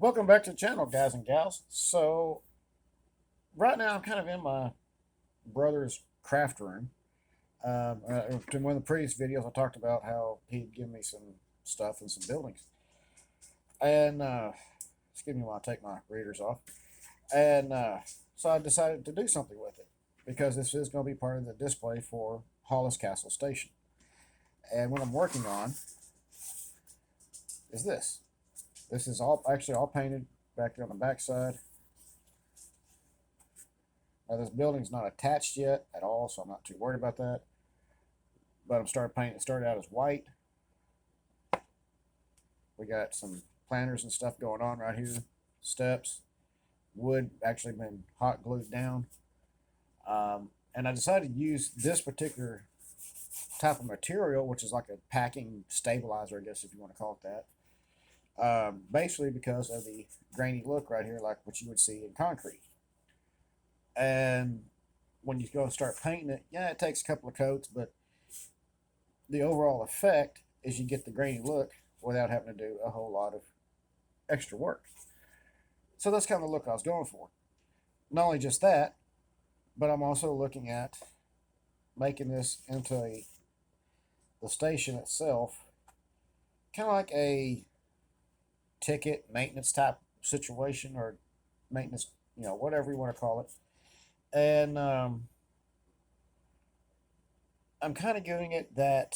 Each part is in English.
Welcome back to the channel, guys and gals. So, right now I'm kind of in my brother's craft room. In one of the previous videos, I talked about how he'd give me some stuff and some buildings. And, excuse me while I take my readers off. And so I decided to do something with it because this is going to be part of the display for Hollis Castle Station. And what I'm working on is this. This is all painted back there on the back side. Now this building's not attached yet at all, so I'm not too worried about that. But I'm starting painting. It started out as white. We got some planters and stuff going on right here. Steps. Wood actually been hot glued down. And I decided to use this particular type of material, which is like a packing stabilizer, I guess if you want to call it that. Basically because of the grainy look right here, like what you would see in concrete. And when you go start painting it, yeah, it takes a couple of coats, but the overall effect is you get the grainy look without having to do a whole lot of extra work. So that's kind of the look I was going for. Not only just that, but I'm also looking at making this into the station itself, kind of like a ticket maintenance type situation, or maintenance, whatever you want to call it. And I'm kind of giving it that,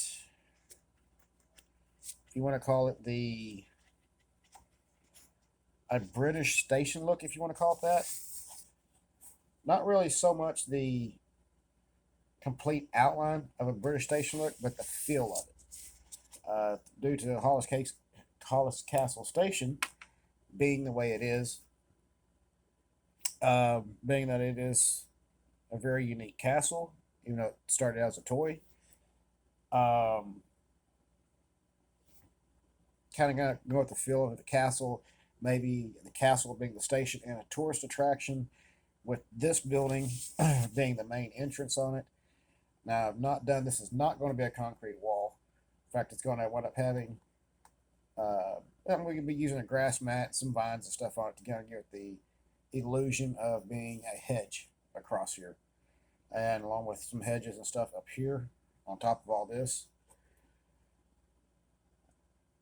if you want to call it a British station look, if you want to call it that. Not really so much the complete outline of a British station look, but the feel of it. Due to Hollis Castle Station being the way it is, being that it is a very unique castle, even though it started out as a toy. Kind of gonna go with the feel of the castle, maybe the castle being the station and a tourist attraction, with this building being the main entrance on it. Now, I've not done this. Is not going to be a concrete wall. In fact, it's going to wind up having. And we can be using a grass mat, some vines and stuff on it to kind of give it the illusion of being a hedge across here, and along with some hedges and stuff up here on top of all this.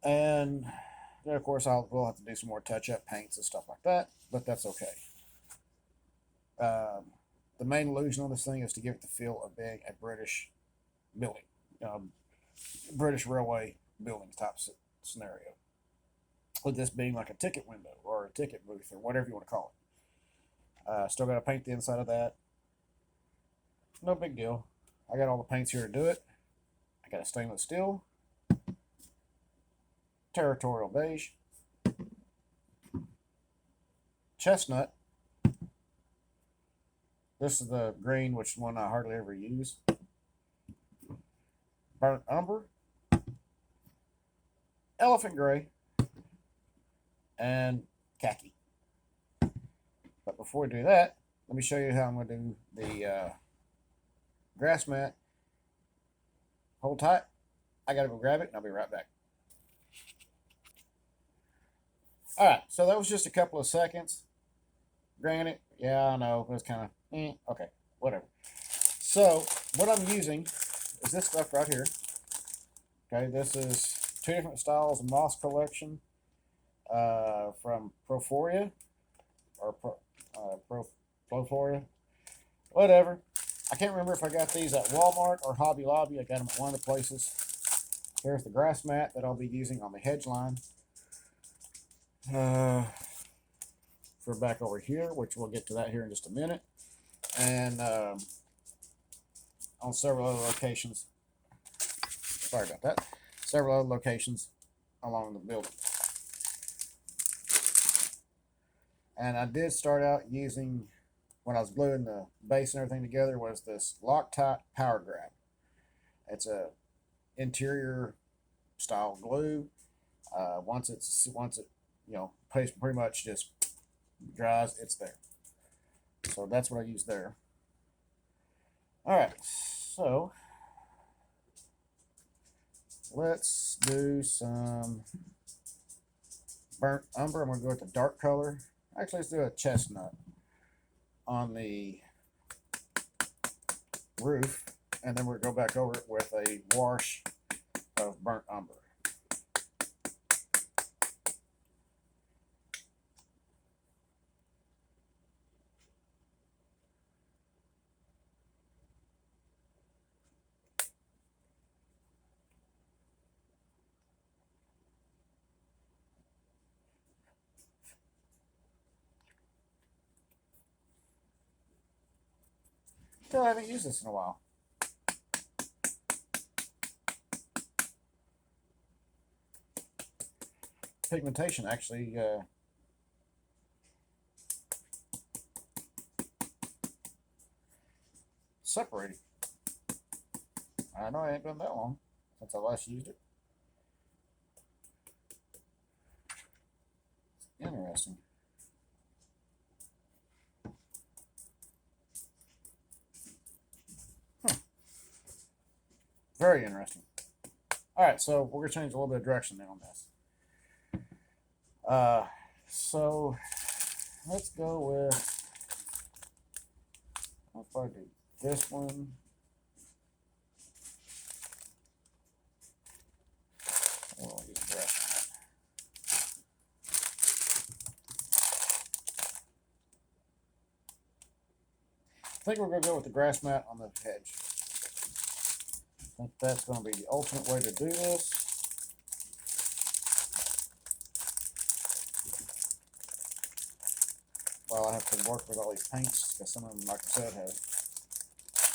And then, of course, we'll have to do some more touch-up paints and stuff like that, but that's okay. The main illusion on this thing is to give it the feel of being a British building, British railway building type scenario. With this being like a ticket window or a ticket booth or whatever you want to call it. Still got to paint the inside of that. No big deal. I got all the paints here to do it. I got a stainless steel, territorial beige, chestnut. This is the green, which is one I hardly ever use. Burnt umber, elephant gray, and khaki. But before we do that, let me show you how I'm going to do the grass mat. Hold tight. I got to go grab it, and I'll be right back. All right, so that was just a couple of seconds. Granted, yeah, I know, it was kind of, okay, whatever. So, what I'm using is this stuff right here. Okay, this is two different styles of moss collection from Proforia, or Proforia, whatever. I can't remember if I got these at Walmart or Hobby Lobby. I got them at one of the places. Here's the grass mat that I'll be using on the hedge line. For back over here, which we'll get to that here in just a minute. And on several other locations, sorry about that, several other locations along the building. And I did start out using, when I was gluing the base and everything together, was this Loctite Power Grab. It's a interior style glue. Once it pretty much just dries, it's there. So that's what I use there. All right, so let's do some burnt umber. I'm going to go with the dark color. Actually, let's do a chestnut on the roof, and then we'll go back over it with a wash of burnt umber. Still haven't used this in a while. Pigmentation actually separated. I know it ain't been that long since I last used it. Interesting. Very interesting. All right, so we're going to change a little bit of direction now on this. So let's go with, I'll probably do this one. We'll use the grass mat. I think we're going to go with the grass mat on the hedge. I think that's going to be the ultimate way to do this. While I have to work with all these paints, because some of them, like I said, have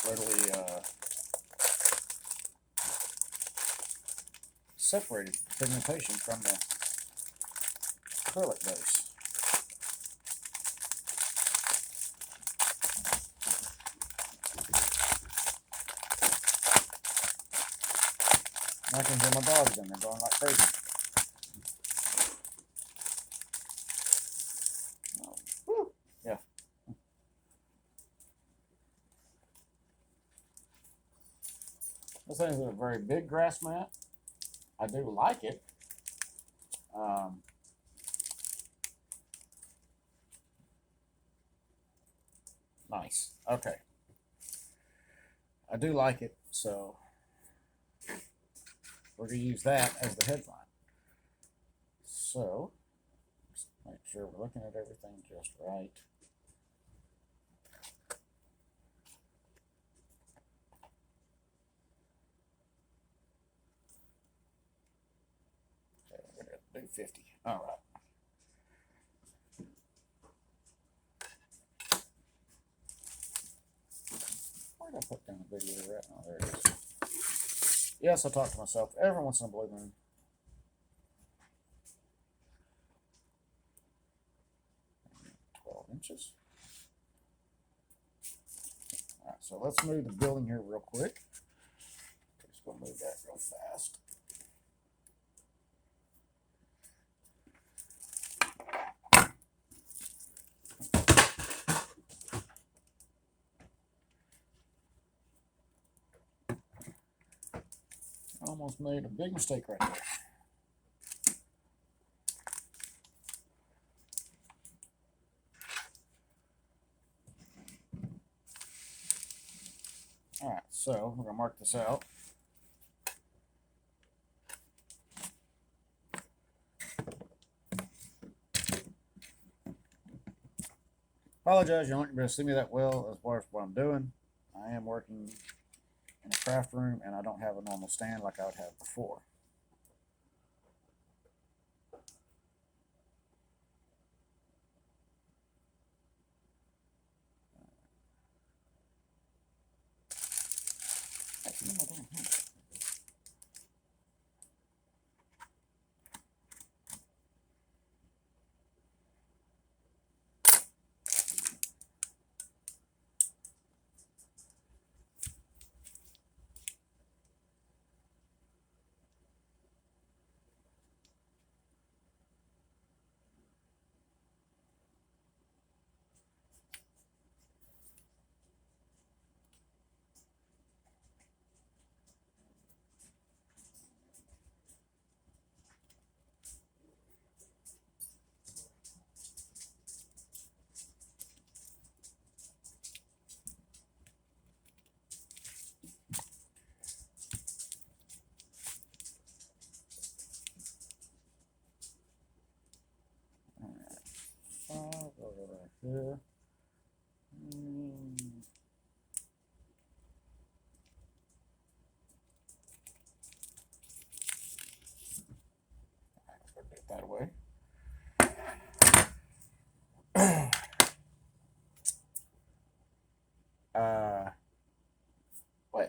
readily separated pigmentation from the acrylic base. I can hear my dogs in there going like crazy. Woo. Yeah. This thing is a very big grass mat. I do like it. Nice. Okay. I do like it, so we're going to use that as the headline. So, just make sure we're looking at everything just right. Okay, we're going to do 50. All right. Where did I put down the video right now? There it is. Yes, I talk to myself every once in a blue moon. Inches. All right, so let's move the building here real quick. Just gonna move that real fast. Almost made a big mistake right there. All right, so we're gonna mark this out. Apologize, you're not going to be able to see me that well as far as what I'm doing. I am working in a craft room, and I don't have a normal stand like I would have before. Actually, no, I don't have it. Yeah. Mm. Let's go get that away. uh, wait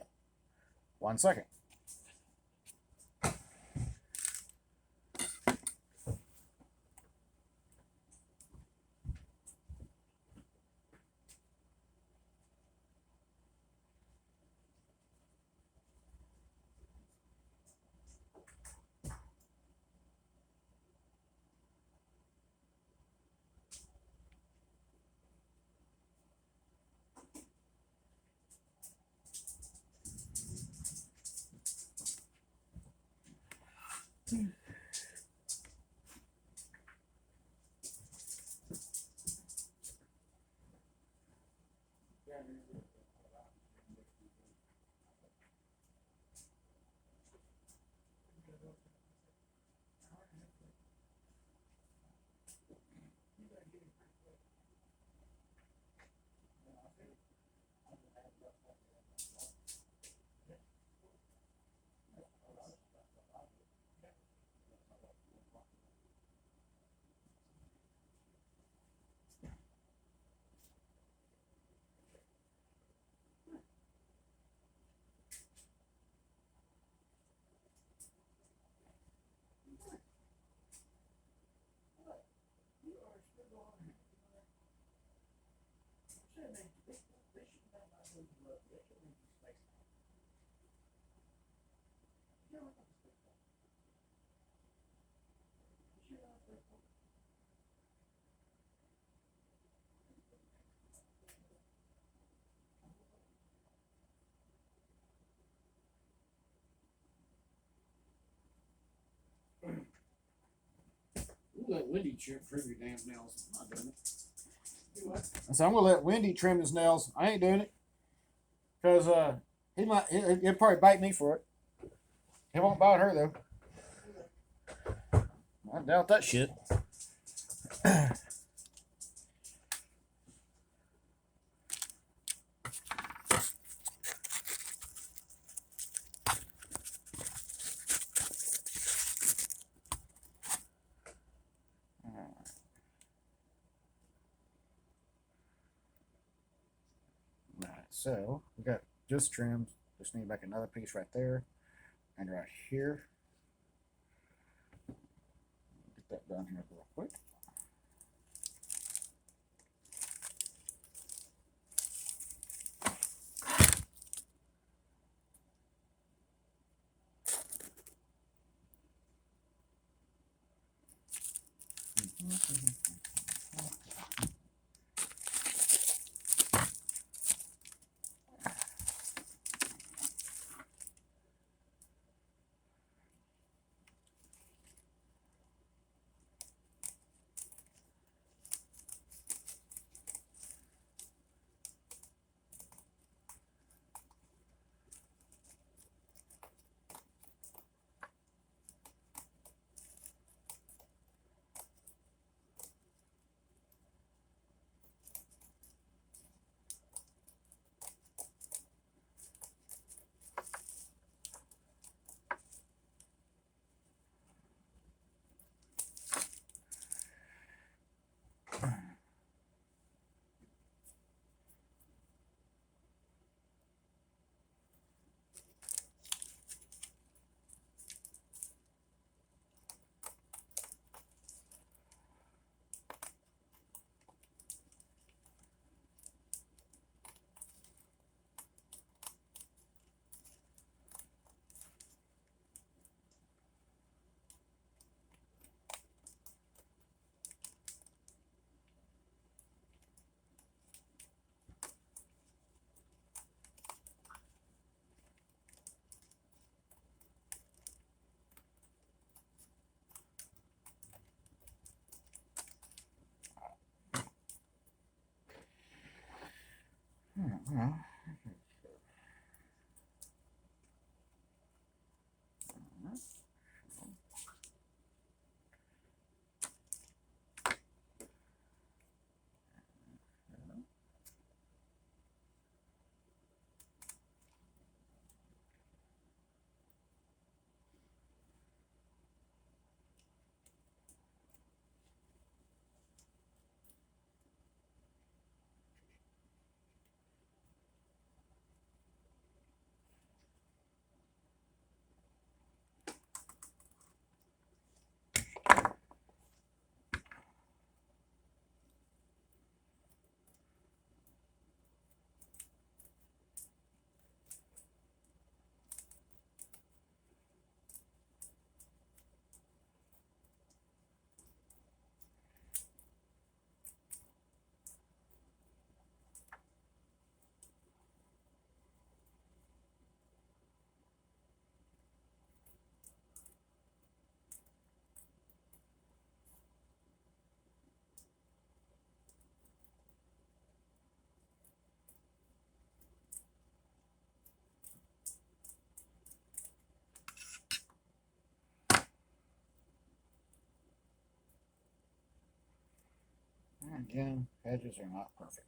1 second. Let Wendy trim your damn nails. I'm not doing it. So I'm gonna let Wendy trim his nails. I ain't doing it because he'll probably bite me for it. He won't bite her though. I doubt that shit. Alright, so we got just trimmed. Just need back another piece right there and right here. Get that done here real quick. Again, hedges are not perfect.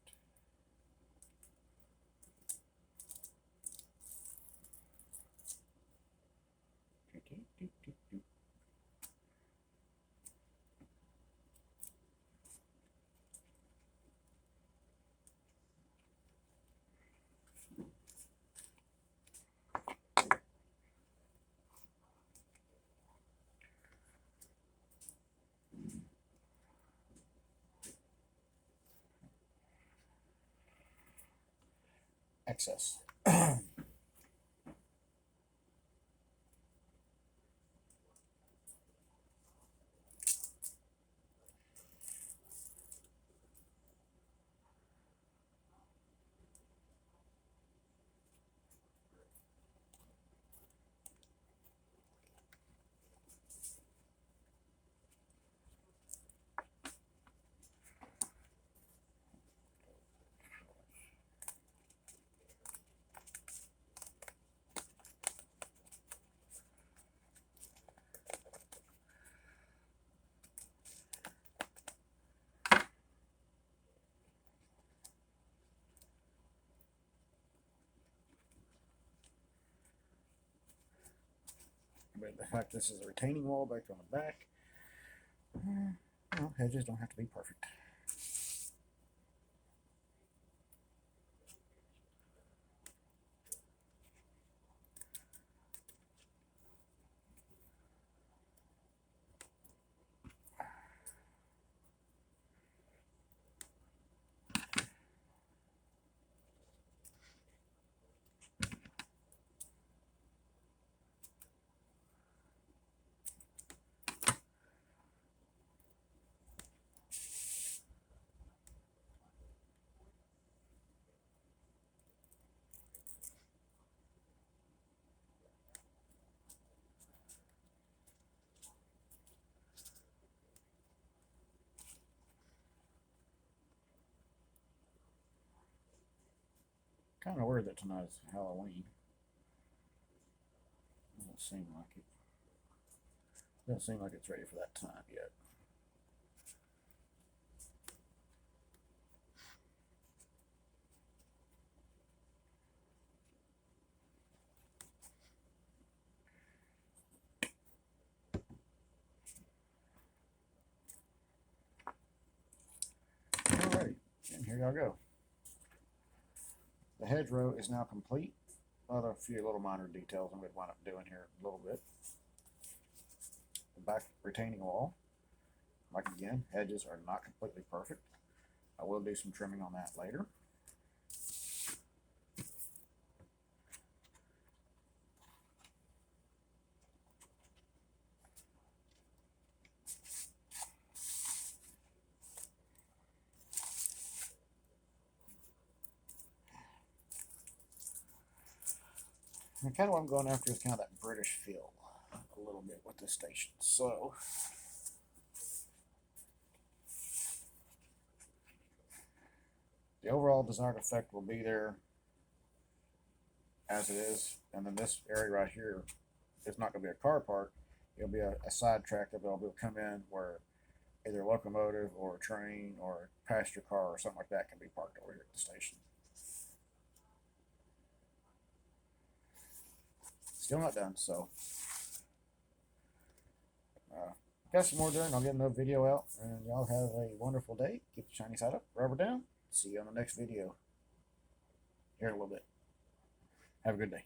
Excess. But the fact this is a retaining wall back on the back, well, hedges don't have to be perfect. Kind of weird that tonight's Halloween. Doesn't seem like it. Doesn't seem like it's ready for that time yet. Alright, and here y'all go. The hedgerow is now complete. Other few little minor details I'm going to wind up doing here a little bit. The back retaining wall, like again, hedges are not completely perfect. I will do some trimming on that later. And kind of what I'm going after is kind of that British feel a little bit with this station. So the overall desired effect will be there as it is, and then this area right here is not going to be a car park. It'll be a side track that will come in where either a locomotive or a train or a passenger car or something like that can be parked over here at the station. Still not done, so got some more done. I'll get another video out, and y'all have a wonderful day. Keep the shiny side up, rubber down. See you on the next video here in a little bit. Have a good day.